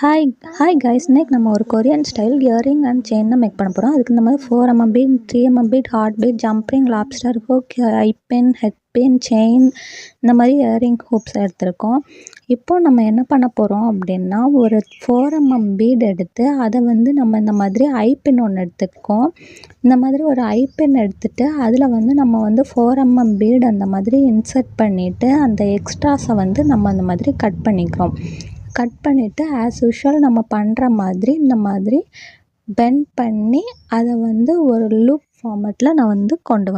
Hi hi guys, இன்னைக்கு நம்ம ஒரு Korean style earring and chain தான் மேக் பண்ண போகிறோம். அதுக்கு இந்த மாதிரி 4mm bead, 3mm bead, heart bead, jumping, lobster hook, eye pin, head pin, chain, இந்த மாதிரி இயரிங் ஹூப்ஸ் எடுத்திருக்கோம். இப்போ நம்ம என்ன பண்ண போகிறோம் அப்படின்னா, ஒரு 4mm பீட் எடுத்து அதை வந்து நம்ம இந்த மாதிரி ஐபின் ஒன்று எடுத்துக்கோம். இந்த மாதிரி ஒரு ஐபின் எடுத்துகிட்டு அதில் வந்து நம்ம வந்து 4mm பீட் அந்த மாதிரி இன்சர்ட் பண்ணிவிட்டு அந்த எக்ஸ்ட்ராஸை வந்து நம்ம அந்த மாதிரி கட் பண்ணிக்கிறோம். கட் பண்ணிவிட்டு ஆஸ் யூஷுவல் நம்ம பண்ணுற மாதிரி இந்த மாதிரி பெண்ட் பண்ணி அதை வந்து ஒரு லூப் ஃபார்மேட்டில் நான் வந்து கொண்டு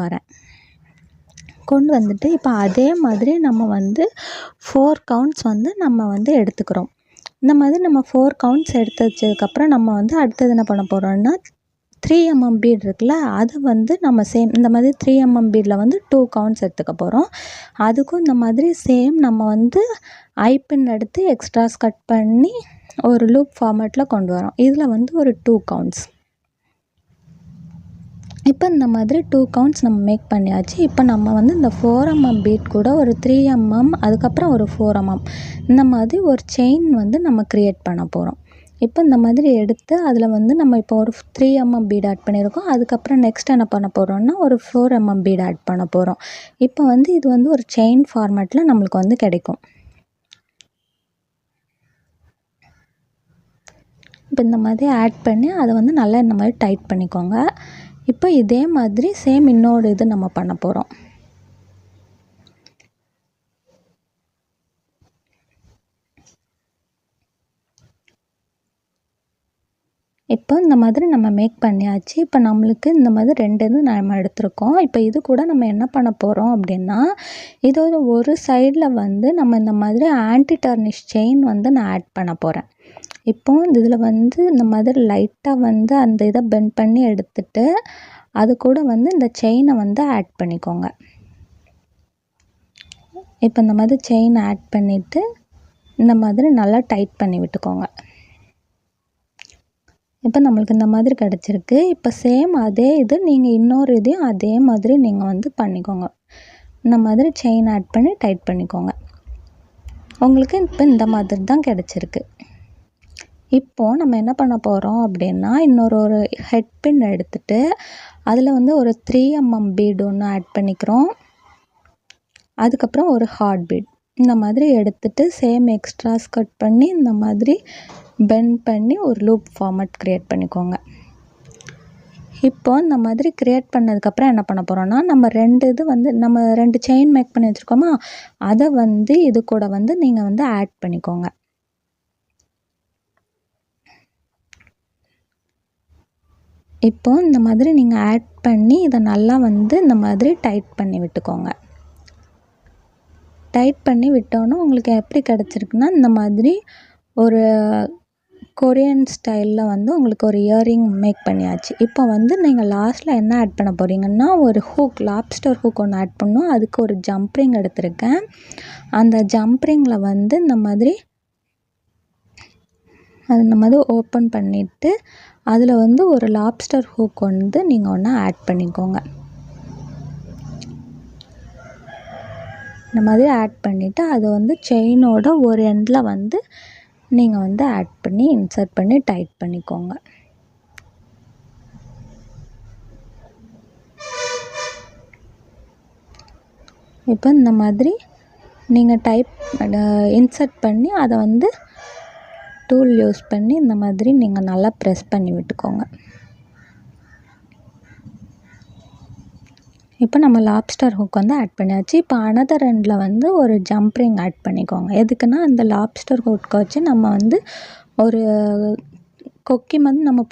வந்துட்டு இப்போ அதே மாதிரி நம்ம வந்து 4 கவுண்ட்ஸ் வந்து நம்ம வந்து எடுத்துக்கிறோம். இந்த மாதிரி நம்ம 4 கவுண்ட்ஸ் எடுத்து வச்சதுக்கப்புறம் நம்ம வந்து அடுத்தது என்ன பண்ண போகிறோம்னா 3mm பீட் இருக்குல்ல, அதை வந்து நம்ம சேம் இந்த மாதிரி 3mm பீடில் வந்து 2 கவுண்ட்ஸ் எடுத்துக்க போகிறோம். அதுக்கும் இந்த மாதிரி சேம் நம்ம வந்து ஐபின் எடுத்து எக்ஸ்ட்ராஸ் கட் பண்ணி ஒரு லூப் ஃபார்மேட்டில் கொண்டு வரோம். இதில் வந்து ஒரு 2 கவுண்ட்ஸ். இப்போ இந்த மாதிரி 2 கவுண்ட்ஸ் நம்ம மேக் பண்ணியாச்சு. இப்போ நம்ம வந்து இந்த 4mm பீட் கூட ஒரு 3mm, அதுக்கப்புறம் ஒரு 4mm, இந்த மாதிரி ஒரு செயின் வந்து நம்ம க்ரியேட் பண்ண போகிறோம். இப்போ இந்த மாதிரி எடுத்து அதில் வந்து நம்ம இப்போ ஒரு 3mm பீட் ஆட் பண்ணியிருக்கோம். அதுக்கப்புறம் நெக்ஸ்ட் என்ன பண்ண போகிறோம்னா ஒரு 4mm பீட் ஆட் பண்ண போகிறோம். இப்போ வந்து இது வந்து ஒரு செயின் ஃபார்மேட்டில் நம்மளுக்கு வந்து கிடைக்கும். இப்போ இந்த மாதிரி ஆட் பண்ணி அதை வந்து நல்லா இந்த மாதிரி டைட் பண்ணிக்கோங்க. இப்போ இதே மாதிரி சேம் இன்னொரு இது நம்ம பண்ண போகிறோம். இப்போ இந்த மாதிரி நம்ம மேக் பண்ணியாச்சு. இப்போ நம்மளுக்கு இந்த மாதிரி 2 இது நம்ம எடுத்திருக்கோம். இப்போ இது கூட நம்ம என்ன பண்ண போகிறோம் அப்படின்னா, இதோட ஒரு சைடில் வந்து நம்ம இந்த மாதிரி ஆன்டி டர்னிஷ் செயின் வந்து நான் ஆட் பண்ண போகிறேன். இப்போ இதில் வந்து இந்த மாதிரி லைட்டாக வந்து அந்த இதை பெண்ட் பண்ணி எடுத்துட்டு அது கூட வந்து இந்த செயினை வந்து ஆட் பண்ணிக்கோங்க. இப்போ இந்த மாதிரி செயின் ஆட் பண்ணிவிட்டு இந்த மாதிரி நல்லா டைட் பண்ணி விட்டுக்கோங்க. இப்போ நம்மளுக்கு இந்த மாதிரி கிடச்சிருக்கு. இப்போ சேம் அதே இது நீங்கள் இன்னொரு இதையும் அதே மாதிரி நீங்கள் வந்து பண்ணிக்கோங்க. இந்த மாதிரி செயின் ஆட் பண்ணி டைட் பண்ணிக்கோங்க. உங்களுக்கு இப்போ இந்த மாதிரி தான் கிடச்சிருக்கு. இப்போது நம்ம என்ன பண்ண போகிறோம் அப்படின்னா ஒரு ஹெட் பின் எடுத்துகிட்டு அதில் வந்து ஒரு 3mm பீட் ஒன்று ஆட் பண்ணிக்கிறோம். அதுக்கப்புறம் ஒரு ஹார்ட் பீட் இந்த மாதிரி எடுத்துகிட்டு சேம் எக்ஸ்ட்ராஸ் கட் பண்ணி இந்த மாதிரி பெண்ட் பண்ணி ஒரு லூப் ஃபார்மேட் க்ரியேட் பண்ணிக்கோங்க. இப்போ இந்த மாதிரி க்ரியேட் பண்ணதுக்கப்புறம் என்ன பண்ண போகிறோன்னா நம்ம 2 இது வந்து நம்ம 2 செயின் மேக் பண்ணி வச்சுருக்கோமா, அதை வந்து இது கூட வந்து நீங்கள் வந்து ஆட் பண்ணிக்கோங்க. இப்போ இந்த மாதிரி நீங்கள் ஆட் பண்ணி இதை நல்லா வந்து இந்த மாதிரி டைட் பண்ணி விட்டுக்கோங்க. டைட் பண்ணி விட்டோன்னா உங்களுக்கு எப்படி கிடச்சிருக்குன்னா இந்த மாதிரி ஒரு கொரியன் ஸ்டைலில் வந்து உங்களுக்கு ஒரு இயரிங் மேக் பண்ணியாச்சு. இப்போ வந்து நீங்கள் லாஸ்ட்டில் என்ன ஆட் பண்ண போகிறீங்கன்னா ஒரு ஹூக், லாப்ஸ்டர் ஹூக் ஒன்று ஆட் பண்ணணும். அதுக்கு ஒரு ஜம்ப்ரிங் எடுத்திருக்கேன். அந்த ஜம்ப்ரிங்கில் வந்து இந்த மாதிரி ஓப்பன் பண்ணிவிட்டு அதில் வந்து ஒரு லாப்ஸ்டர் ஹூக் வந்து நீங்கள் ஒன்று ஆட் பண்ணிக்கோங்க. இந்த மாதிரி ஆட் பண்ணிவிட்டு அது வந்து செயினோட ஒரு எண்டில் வந்து நீங்கள் வந்து ஆட் பண்ணி இன்சர்ட் பண்ணி டைட் பண்ணிக்கோங்க. இப்போ இந்த மாதிரி நீங்கள் இன்சர்ட் பண்ணி அதை வந்து டூல் யூஸ் பண்ணி இந்த மாதிரி நீங்கள் நல்லா ப்ரெஸ் பண்ணி விட்டுக்கோங்க. இப்போ நம்ம லாப்ஸ்டர் ஹூக் வந்து ஆட் பண்ணியாச்சு. இப்போ அனதர் எண்டில் வந்து ஒரு ஜம்ப்ரிங் ஆட் பண்ணிக்கோங்க. எதுக்குன்னா அந்த லாப்ஸ்டர் ஹூக்கை வச்சு நம்ம வந்து ஒரு கொக்கி வந்து நம்ம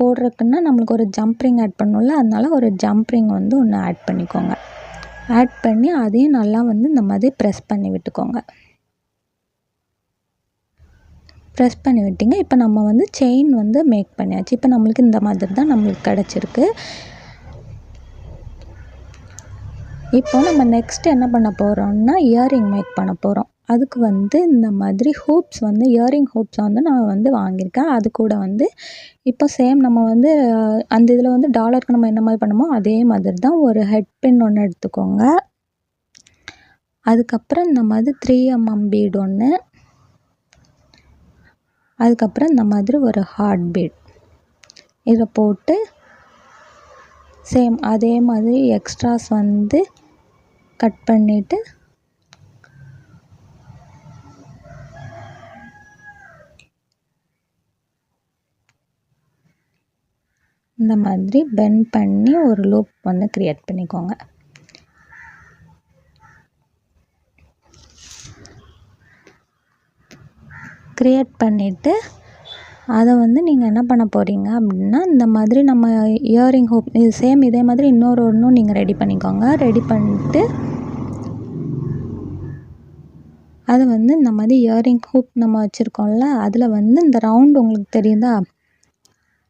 போடுறதுக்குன்னா நம்மளுக்கு ஒரு ஜம்ப்ரிங் ஆட் பண்ணணும்ல, அதனால ஒரு ஜம்ப்ரிங் வந்து ஒன்று ஆட் பண்ணிக்கோங்க. ஆட் பண்ணி அதையும் நல்லா வந்து இந்த மாதிரி ப்ரெஸ் பண்ணி விட்டுக்கோங்க. ப்ரெஸ் பண்ணி விட்டிங்க. இப்போ நம்ம வந்து செயின் வந்து மேக் பண்ணியாச்சு. இப்போ நம்மளுக்கு இந்த மாதிரி தான் நம்மளுக்கு கிடச்சிருக்கு. இப்போ நம்ம நெக்ஸ்ட் என்ன பண்ண போகிறோம்னா இயரிங் மேக் பண்ண போகிறோம். அதுக்கு வந்து இந்த மாதிரி ஹூப்ஸ் வந்து இயரிங் ஹூப்ஸை வந்து நான் வந்து வாங்கியிருக்கேன். அது கூட வந்து இப்போ சேம் நம்ம வந்து அந்த இதில் வந்து டாலருக்கு நம்ம என்ன மாதிரி பண்ணுமோ அதே மாதிரி தான் ஒரு ஹெட் பின் ஒன்று எடுத்துக்கோங்க. அதுக்கப்புறம் இந்த மாதிரி 3mm பீட் ஒன்று, அதுக்கப்புறம் இந்த மாதிரி ஒரு ஹார்ட் பீட் இதை போட்டு சேம் அதே மாதிரி எக்ஸ்ட்ராஸ் வந்து கட் பண்ணிவிட்டு இந்த மாதிரி பெண்ட் பண்ணி ஒரு லூப் வந்து க்ரியேட் பண்ணிக்கோங்க. க்ரியேட் பண்ணிவிட்டு அதை வந்து நீங்கள் என்ன பண்ண போகிறீங்க அப்படின்னா, இந்த மாதிரி நம்ம இயரிங் ஹூக் இது சேம் இதே மாதிரி ஒன்றும் நீங்கள் ரெடி பண்ணிக்கோங்க. ரெடி பண்ணிட்டு அதை வந்து இந்த மாதிரி இயரிங் ஹூக் நம்ம வச்சுருக்கோம்ல, அதில் வந்து இந்த ரவுண்டு உங்களுக்கு தெரியுதா,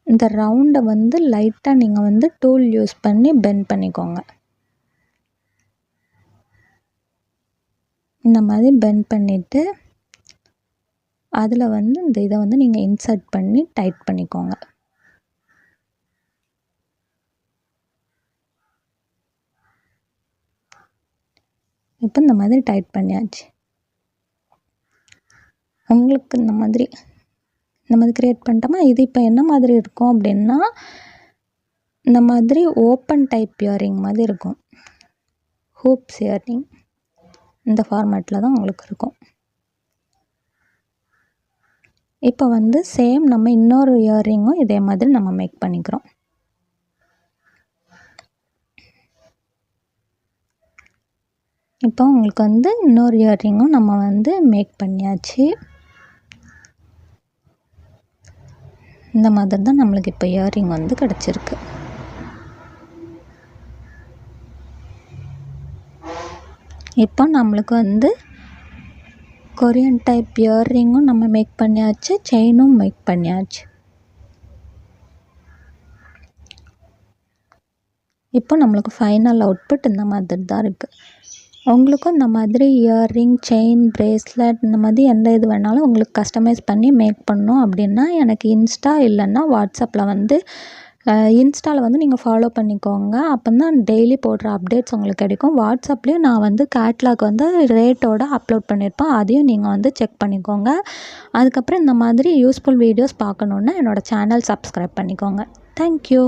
இந்த ரவுண்டை வந்து லைட்டாக நீங்கள் வந்து டூல் யூஸ் பண்ணி பெண்ட் பண்ணிக்கோங்க. இந்த மாதிரி பெண்ட் பண்ணிவிட்டு அதில் வந்து இந்த இதை வந்து நீங்கள் இன்சர்ட் பண்ணி டைட் பண்ணிக்கோங்க. இப்போ இந்த மாதிரி டைட் பண்ணியாச்சு. உங்களுக்கு இந்த மாதிரி க்ரியேட் பண்ணிட்டோமா. இது இப்போ என்ன மாதிரி இருக்கும் அப்படின்னா, இந்த மாதிரி ஓப்பன் டைப் இயரிங் மாதிரி இருக்கும். ஹூப்ஸ் இயரிங் இந்த ஃபார்மேட்டில் தான் உங்களுக்கு இருக்கும். இப்போ வந்து சேம் நம்ம இன்னொரு இயரிங்கும் இதே மாதிரி நம்ம மேக் பண்ணிக்கிறோம். இப்போ உங்களுக்கு வந்து இன்னொரு இயரிங்கும் நம்ம வந்து மேக் பண்ணியாச்சு. இந்த மாதிரி தான் நம்மளுக்கு இப்போ இயரிங் வந்து கிடச்சிருக்கு. இப்போ நம்மளுக்கு வந்து கொரியன் டைப் இயரிங்கும் நம்ம மேக் பண்ணியாச்சு, செயினும் மேக் பண்ணியாச்சு. இப்போ நம்மளுக்கு ஃபைனல் அவுட்புட் இந்த மாதிரி தான் இருக்குது. உங்களுக்கும் இந்த மாதிரி இயரிங், செயின், பிரேஸ்லெட் இந்த மாதிரி எந்த இது வேணாலும் உங்களுக்கு கஸ்டமைஸ் பண்ணி மேக் பண்ணணும் அப்படின்னா எனக்கு இன்ஸ்டா இல்லைன்னா வாட்ஸ்அப்பில் வந்து இன்ஸ்டாவில் வந்து நீங்கள் ஃபாலோ பண்ணிக்கோங்க. அப்போ தான் டெய்லி போடுற அப்டேட்ஸ் உங்களுக்கு கிடைக்கும். வாட்ஸ்அப்லேயும் நான் வந்து கேட்லாக் வந்து ரேட்டோடு அப்லோட் பண்ணியிருப்பேன், அதையும் நீங்கள் வந்து செக் பண்ணிக்கோங்க. அதுக்கப்புறம் இந்த மாதிரி யூஸ்ஃபுல் வீடியோஸ் பார்க்கணுன்னா என்னோடய சேனல் சப்ஸ்கிரைப் பண்ணிக்கோங்க. தேங்க்யூ.